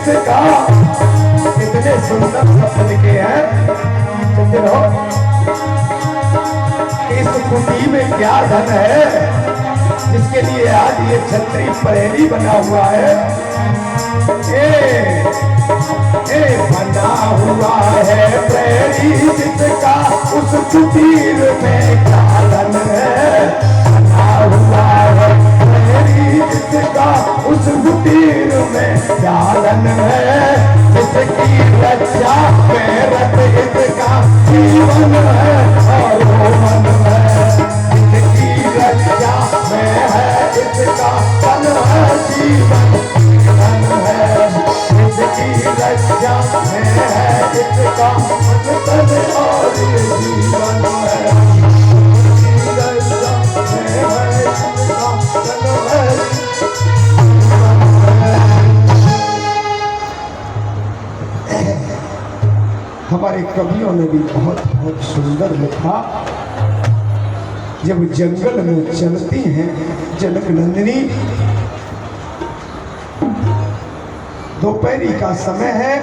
जिसका इतने सुंदर शब्द लिखे हैं। सुनते रहो, इस कुटी में क्या धन है जिसके लिए आज ये छतरी परेली बना हुआ है। ए बना हुआ है परेली जिसका उस कुटीर में क्या धन है। बना हुआ है परेली जिसका उस कुटीर में क्या धन है। जिसकी रक्षा में रत इसका जीवन है और वो मन है। जिसकी रक्षा में है इसका तन है जीवन धन है। जिसकी रक्षा में है इसका तन और जीवन है। जिसकी रक्षा में है इसका तन है। हमारे कवियों ने भी बहुत बहुत सुंदर लिखा। जब जंगल में चलती हैं जनक नंदिनी, दोपहरी का समय है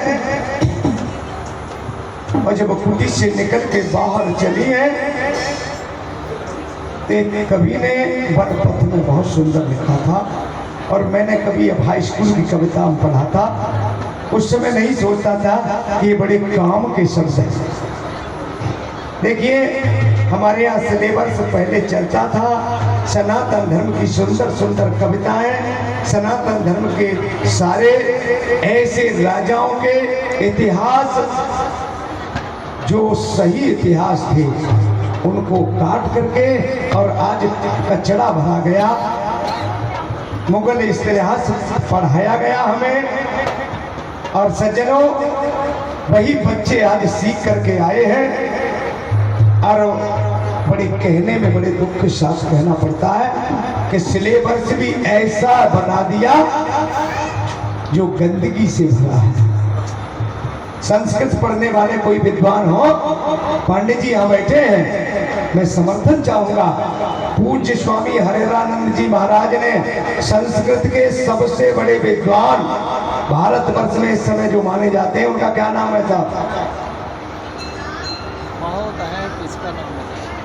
और जब कुटी से निकल के बाहर चली है तो कवि ने वन पथ में बहुत सुंदर लिखा था। और मैंने कभी अब हाई स्कूल की कविता में पढ़ा था। उस समय नहीं सोचता था कि ये बड़े काम के शब्द हैं। देखिए, हमारे यहाँ सिलेबस पहले चलता था सनातन धर्म की सुंदर सुंदर कविताएं, सनातन धर्म के सारे ऐसे राजाओं के इतिहास जो सही इतिहास थे उनको काट करके और आज कचड़ा भरा गया। मुगल इतिहास पढ़ाया गया हमें। और सज्जनों, वही बच्चे आज सीख करके आए हैं और बड़े कहने में बड़े दुख के साथ कहना पड़ता है कि सिलेबस भी ऐसा बना दिया जो गंदगी से भरा है। संस्कृत पढ़ने वाले कोई विद्वान हो, पांडे जी यहाँ बैठे हैं, मैं समर्थन चाहूंगा। पूज्य स्वामी हरेरानंद जी महाराज ने संस्कृत के सबसे बड़े विद्वान भारतवर्ष में इस समय जो माने जाते हैं, उनका क्या नाम है साहब?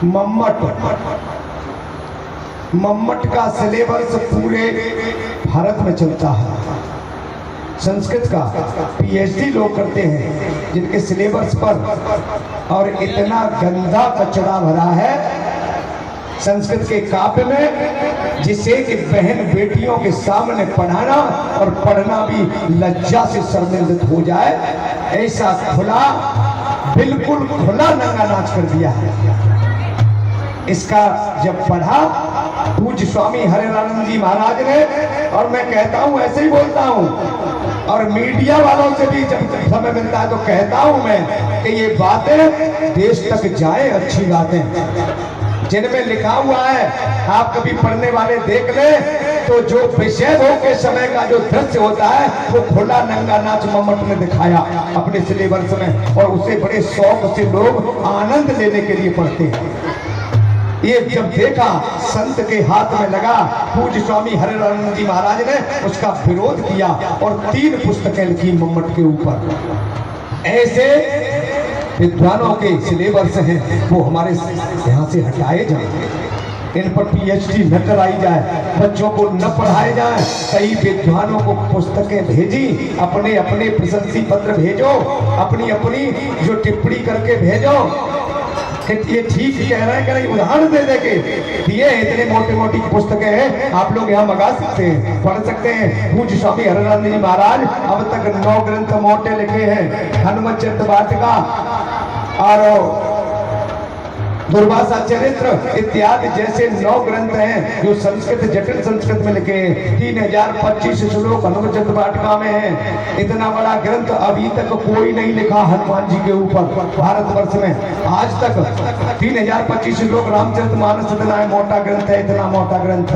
मम्मट। मम्मट का सिलेबस पूरे भारत में चलता है। संस्कृत का पीएचडी लोग करते हैं जिनके सिलेबस पर, और इतना गंदा कचरा भरा है संस्कृत के काव्य में, जिसे कि बहन बेटियों के सामने पढ़ाना और पढ़ना भी लज्जा से शर्मिंदित हो जाए, ऐसा खुला, बिल्कुल खुला नंगा नाच कर दिया है। इसका जब पढ़ा पूज्य स्वामी हरेरानंद जी महाराज ने, और मैं कहता हूं, ऐसे ही बोलता हूं, और मीडिया वालों से भी जब समय मिलता है तो कहता हूं मैं कि ये बातें देश तक जाए, अच्छी बातें जिनमें लिखा हुआ है आप कभी पढ़ने वाले देख ले तो जो विषय के समय का जो दृश्य होता है वो खुला नंगा नाच मम्मट ने दिखाया अपने सिलेबस में, और उसे बड़े शौक से लोग आनंद लेने के लिए पढ़ते हैं। ये जब देखा संत के हाथ में लगा, पूज्य स्वामी हरेरानंद जी महाराज ने उसका विरोध किया और 3 पुस्तकें लिखी मम्मट के ऊपर। ऐसे विद्वानों के सिलेबस हैं वो हमारे यहाँ से हटाए जाए, इन पर पीएचडी न कराई जाए, बच्चों को न पढ़ाए जाए। कई विद्वानों को पुस्तकें भेजी, अपने अपने प्रशंसी पत्र भेजो, अपनी अपनी जो टिप्पणी करके भेजो कि ये ठीक कह रहे हैं कि नहीं, उदाहरण दे दे के दिए। इतने मोटी मोटी पुस्तकें हैं, आप लोग यहाँ मंगा सकते हैं, पढ़ सकते हैं। पूज्य स्वामी हरेरानंद जी महाराज अब तक 9 ग्रंथ मोटे लिखे हैं, हनुमत चरित वाटिका और दुर्वासा चरित्र इत्यादि जैसे 9 ग्रंथ हैं जो संस्कृत, जटिल संस्कृत में लिखे हैं। 3025 श्लोक हनुमत चरित वाटिका में है। इतना बड़ा ग्रंथ अभी तक कोई नहीं लिखा हनुमान जी के ऊपर भारतवर्ष में आज तक। 3025 श्लोक रामचरितमानस इतना मोटा ग्रंथ है, इतना मोटा ग्रंथ,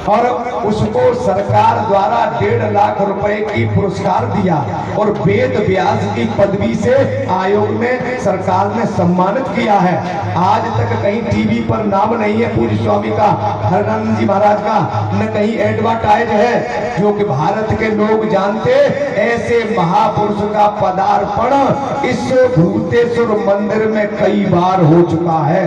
और उसको सरकार द्वारा 1.5 लाख रुपए की पुरस्कार दिया और वेद व्यास की पदवी से आयोग ने, सरकार ने सम्मानित किया है। आज आज तक कहीं टीवी पर नाम नहीं है पूज्य स्वामी का, हरनंद जी महाराज का, न कहीं एडवर्टाइज है जो कि भारत के लोग जानते। ऐसे महापुरुष का पदार्पण इस भूतेश्वर मंदिर में कई बार हो चुका है,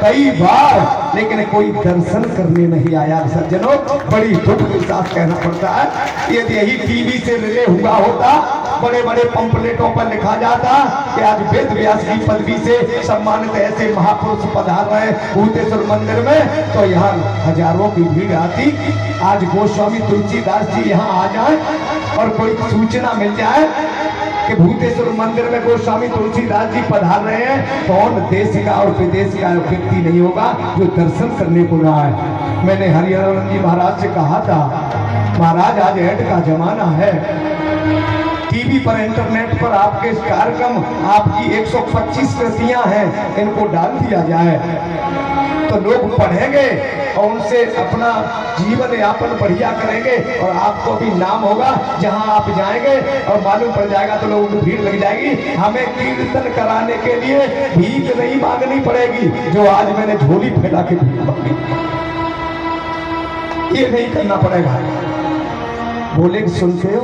कई बार, लेकिन कोई दर्शन करने नहीं आया। सज्जनों, बड़ी दुख के साथ कहना पड़ता है, यदि यही टीवी से रिले हुआ होता, बड़े बड़े पंपलेटों पर लिखा जाता कि आज वेद व्यास की पदवी से सम्मानित ऐसे महापुरुष पधार रहे भूतेश्वर मंदिर में, तो यहाँ हजारों की भीड़ आती। आज गोस्वामी तुलसीदास जी यहाँ आ जाए और कोई सूचना मिल जाए कि भूतेश्वर मंदिर में गोस्वामी तुलसीदास जी पधार रहे हैं, कौन देश का और विदेश का व्यक्ति नहीं होगा जो दर्शन करने को ना आए। मैंने हरिहरानंद जी महाराज से कहा था, महाराज आज ऐड का जमाना है, टीवी पर इंटरनेट पर आपके कार्यक्रम, आपकी 125 कृतियां हैं, इनको डाल दिया जाए तो लोग पढ़ेंगे और उनसे अपना जीवन यापन बढ़िया करेंगे और आपको भी नाम होगा। जहां आप जाएंगे और मालूम पड़ जाएगा तो लोगों की भीड़ लग जाएगी। हमें कीर्तन कराने के लिए भीख नहीं मांगनी पड़ेगी, जो आज मैंने झोली फैला के भीख मांगी, ये नहीं करना पड़ेगा। बोले सुनते हो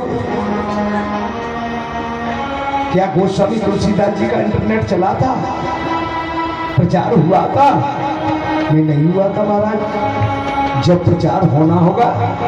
क्या गोस्वामी तुलसीदास जी का इंटरनेट चला था, प्रचार हुआ था? नहीं हुआ था महाराज। जब प्रचार होना होगा